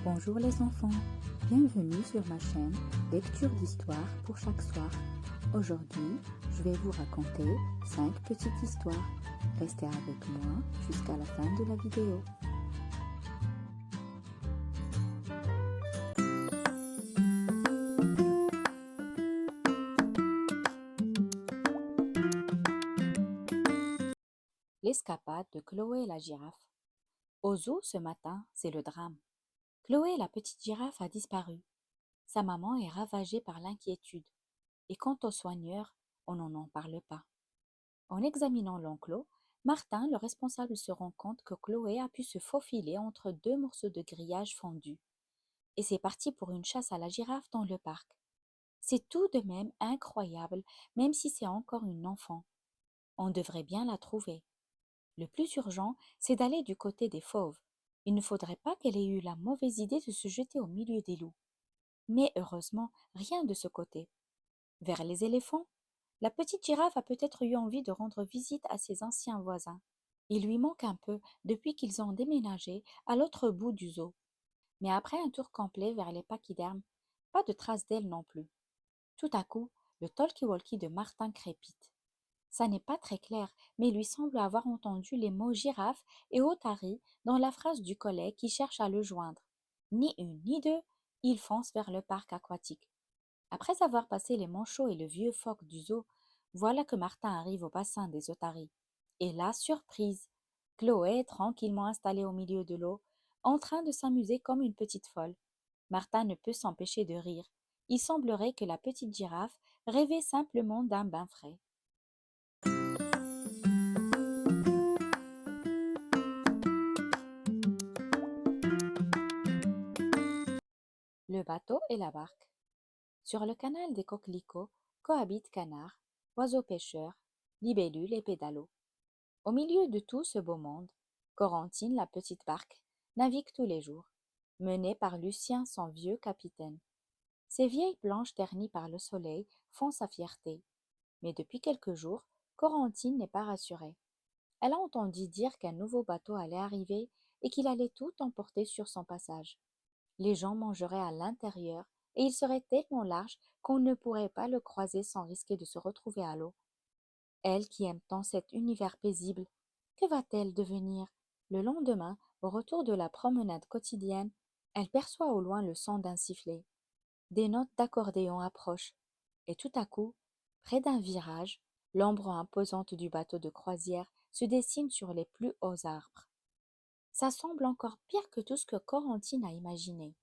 Bonjour les enfants, bienvenue sur ma chaîne Lecture d'histoire pour chaque soir. Aujourd'hui, je vais vous raconter 5 petites histoires. Restez avec moi jusqu'à la fin de la vidéo. L'escapade de Chloé la girafe. Au zoo ce matin, c'est le drame. Chloé la petite girafe a disparu. Sa maman est ravagée par l'inquiétude. Et quant aux soigneurs, on n'en parle pas. En examinant l'enclos, Martin, le responsable, se rend compte que Chloé a pu se faufiler entre 2 morceaux de grillage fondus. Et c'est parti pour une chasse à la girafe dans le parc. C'est tout de même incroyable, même si c'est encore une enfant. On devrait bien la trouver. Le plus urgent, c'est d'aller du côté des fauves. Il ne faudrait pas qu'elle ait eu la mauvaise idée de se jeter au milieu des loups. Mais heureusement, rien de ce côté. Vers les éléphants, la petite girafe a peut-être eu envie de rendre visite à ses anciens voisins. Il lui manque un peu depuis qu'ils ont déménagé à l'autre bout du zoo. Mais après un tour complet vers les pachydermes, pas de trace d'elle non plus. Tout à coup, le talkie-walkie de Martin crépite. Ça n'est pas très clair, mais il lui semble avoir entendu les mots girafe et otari dans la phrase du collègue qui cherche à le joindre. Ni une ni deux, il fonce vers le parc aquatique. Après avoir passé les manchots et le vieux phoque du zoo, voilà que Martin arrive au bassin des otaries. Et la surprise! Chloé est tranquillement installée au milieu de l'eau, en train de s'amuser comme une petite folle. Martin ne peut s'empêcher de rire. Il semblerait que la petite girafe rêvait simplement d'un bain frais. Le bateau et la barque. Sur le canal des coquelicots cohabitent canards, oiseaux pêcheurs, libellules et pédalos. Au milieu de tout ce beau monde, Corentine, la petite barque, navigue tous les jours, menée par Lucien, son vieux capitaine. Ses vieilles planches ternies par le soleil font sa fierté. Mais depuis quelques jours, Corentine n'est pas rassurée. Elle a entendu dire qu'un nouveau bateau allait arriver et qu'il allait tout emporter sur son passage. Les gens mangeraient à l'intérieur et il serait tellement large qu'on ne pourrait pas le croiser sans risquer de se retrouver à l'eau. Elle qui aime tant cet univers paisible, que va-t-elle devenir? Le lendemain, au retour de la promenade quotidienne, elle perçoit au loin le son d'un sifflet. Des notes d'accordéon approchent, et tout à coup, près d'un virage, l'ombre imposante du bateau de croisière se dessine sur les plus hauts arbres. Ça semble encore pire que tout ce que Corentine a imaginé.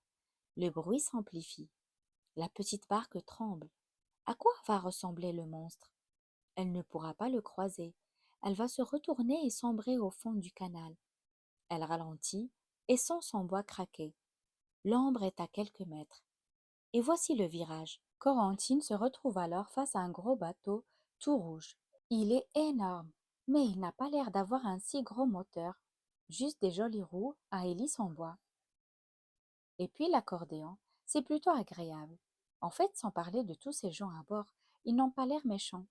Le bruit s'amplifie. La petite barque tremble. À quoi va ressembler le monstre? Elle ne pourra pas le croiser. Elle va se retourner et sombrer au fond du canal. Elle ralentit et sent son bois craquer. L'ombre est à quelques mètres. Et voici le virage. Corentine se retrouve alors face à un gros bateau tout rouge. Il est énorme, mais il n'a pas l'air d'avoir un si gros moteur. Juste des jolies roues à hélice en bois. Et puis l'accordéon, c'est plutôt agréable. En fait, sans parler de tous ces gens à bord, ils n'ont pas l'air méchants.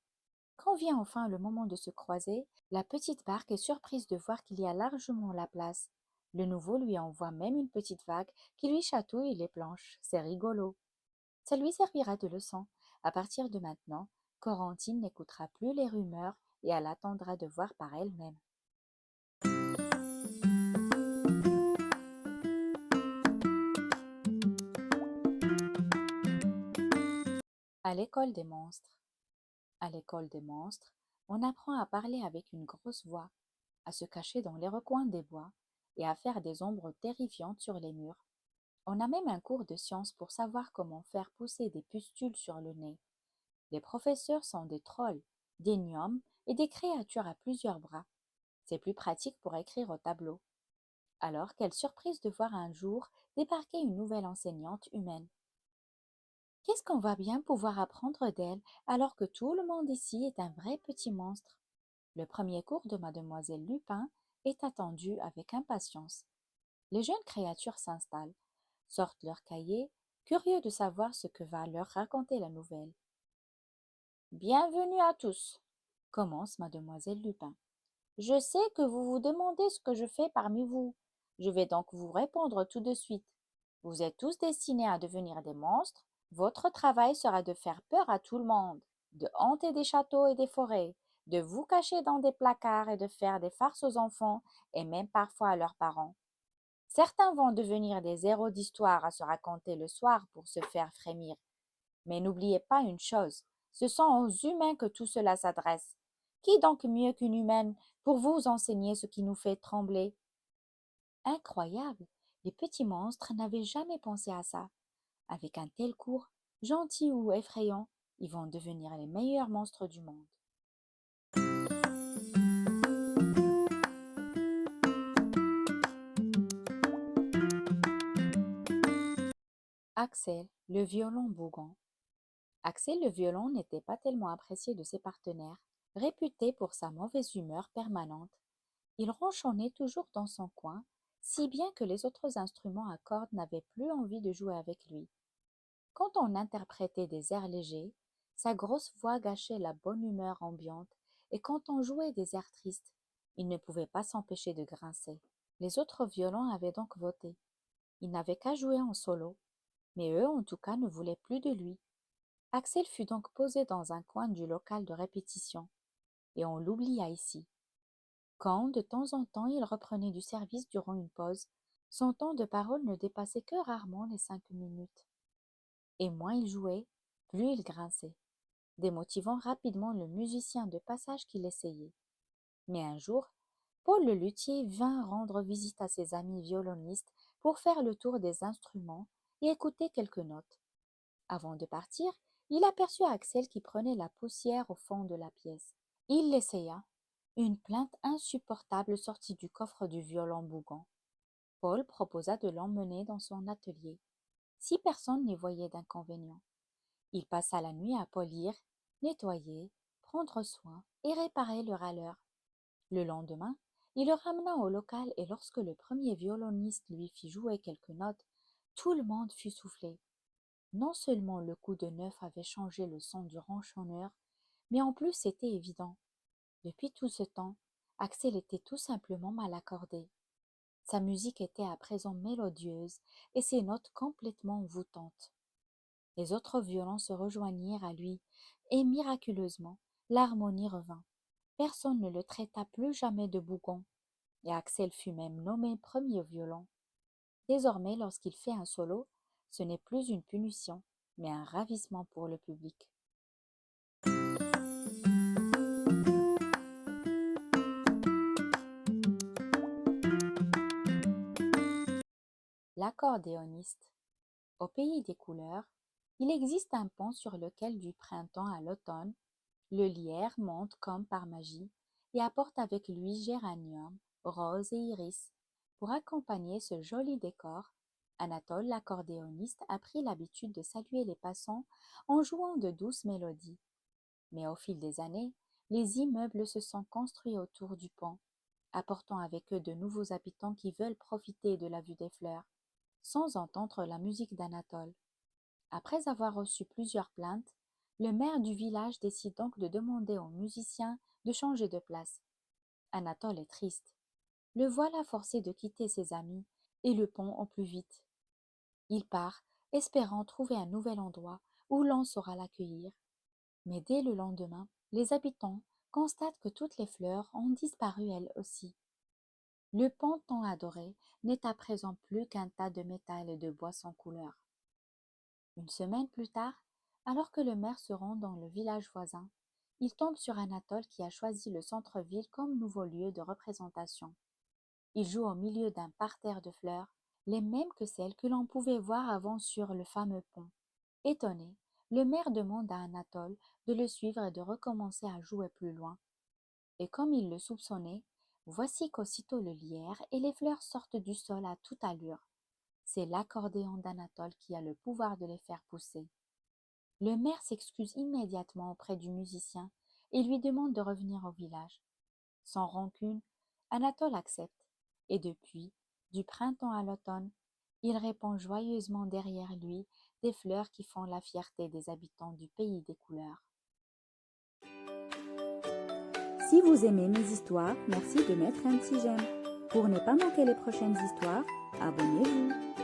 Quand vient enfin le moment de se croiser, la petite barque est surprise de voir qu'il y a largement la place. Le nouveau lui envoie même une petite vague qui lui chatouille les planches. C'est rigolo. Ça lui servira de leçon. À partir de maintenant, Corentine n'écoutera plus les rumeurs et elle attendra de voir par elle-même. À l'école des monstres. À l'école des monstres, on apprend à parler avec une grosse voix, à se cacher dans les recoins des bois et à faire des ombres terrifiantes sur les murs. On a même un cours de sciences pour savoir comment faire pousser des pustules sur le nez. Les professeurs sont des trolls, des gnomes et des créatures à plusieurs bras. C'est plus pratique pour écrire au tableau. Alors, quelle surprise de voir un jour débarquer une nouvelle enseignante humaine. Qu'est-ce qu'on va bien pouvoir apprendre d'elle alors que tout le monde ici est un vrai petit monstre? Le premier cours de mademoiselle Lupin est attendu avec impatience. Les jeunes créatures s'installent, sortent leurs cahiers, curieux de savoir ce que va leur raconter la nouvelle. Bienvenue à tous, commence mademoiselle Lupin. Je sais que vous vous demandez ce que je fais parmi vous. Je vais donc vous répondre tout de suite. Vous êtes tous destinés à devenir des monstres. Votre travail sera de faire peur à tout le monde, de hanter des châteaux et des forêts, de vous cacher dans des placards et de faire des farces aux enfants et même parfois à leurs parents. Certains vont devenir des héros d'histoire à se raconter le soir pour se faire frémir. Mais n'oubliez pas une chose, ce sont aux humains que tout cela s'adresse. Qui donc mieux qu'une humaine pour vous enseigner ce qui nous fait trembler? Incroyable! Les petits monstres n'avaient jamais pensé à ça. Avec un tel cours, gentils ou effrayants, ils vont devenir les meilleurs monstres du monde. Axel, le violon bougon. Axel le violon n'était pas tellement apprécié de ses partenaires, réputé pour sa mauvaise humeur permanente. Il ronchonnait toujours dans son coin, si bien que les autres instruments à cordes n'avaient plus envie de jouer avec lui. Quand on interprétait des airs légers, sa grosse voix gâchait la bonne humeur ambiante, et quand on jouait des airs tristes, il ne pouvait pas s'empêcher de grincer. Les autres violons avaient donc voté. Il n'avait qu'à jouer en solo, mais eux en tout cas ne voulaient plus de lui. Axel fut donc posé dans un coin du local de répétition, et on l'oublia ici. Quand, de temps en temps, il reprenait du service durant une pause, son temps de parole ne dépassait que rarement les 5 minutes. Et moins il jouait, plus il grinçait, démotivant rapidement le musicien de passage qu'il essayait. Mais un jour, Paul le luthier vint rendre visite à ses amis violonistes pour faire le tour des instruments et écouter quelques notes. Avant de partir, il aperçut Axel qui prenait la poussière au fond de la pièce. Il l'essaya. Une plainte insupportable sortit du coffre du violon bougon. Paul proposa de l'emmener dans son atelier, si personne n'y voyait d'inconvénient. Il passa la nuit à polir, nettoyer, prendre soin et réparer le râleur. Le lendemain, il le ramena au local et lorsque le premier violoniste lui fit jouer quelques notes, tout le monde fut soufflé. Non seulement le coup de neuf avait changé le son du ronchonneur, mais en plus c'était évident. Depuis tout ce temps, Axel était tout simplement mal accordé. Sa musique était à présent mélodieuse et ses notes complètement envoûtantes. Les autres violons se rejoignirent à lui et miraculeusement, l'harmonie revint. Personne ne le traita plus jamais de bougon et Axel fut même nommé premier violon. Désormais, lorsqu'il fait un solo, ce n'est plus une punition, mais un ravissement pour le public. L'accordéoniste. Au pays des couleurs, il existe un pont sur lequel du printemps à l'automne, le lierre monte comme par magie et apporte avec lui géranium, roses et iris. Pour accompagner ce joli décor, Anatole l'accordéoniste a pris l'habitude de saluer les passants en jouant de douces mélodies. Mais au fil des années, les immeubles se sont construits autour du pont, apportant avec eux de nouveaux habitants qui veulent profiter de la vue des fleurs, sans entendre la musique d'Anatole. Après avoir reçu plusieurs plaintes, le maire du village décide donc de demander aux musiciens de changer de place. Anatole est triste. Le voilà forcé de quitter ses amis et le pont au plus vite. Il part, espérant trouver un nouvel endroit où l'on saura l'accueillir. Mais dès le lendemain, les habitants constatent que toutes les fleurs ont disparu elles aussi. Le pont tant adoré n'est à présent plus qu'un tas de métal et de bois sans couleur. Une semaine plus tard, alors que le maire se rend dans le village voisin, il tombe sur Anatole qui a choisi le centre-ville comme nouveau lieu de représentation. Il joue au milieu d'un parterre de fleurs, les mêmes que celles que l'on pouvait voir avant sur le fameux pont. Étonné, le maire demande à Anatole de le suivre et de recommencer à jouer plus loin. Et comme il le soupçonnait, voici qu'aussitôt le lierre et les fleurs sortent du sol à toute allure. C'est l'accordéon d'Anatole qui a le pouvoir de les faire pousser. Le maire s'excuse immédiatement auprès du musicien et lui demande de revenir au village. Sans rancune, Anatole accepte, et depuis, du printemps à l'automne, il répand joyeusement derrière lui des fleurs qui font la fierté des habitants du pays des couleurs. Si vous aimez mes histoires, merci de mettre un petit j'aime. Pour ne pas manquer les prochaines histoires, abonnez-vous.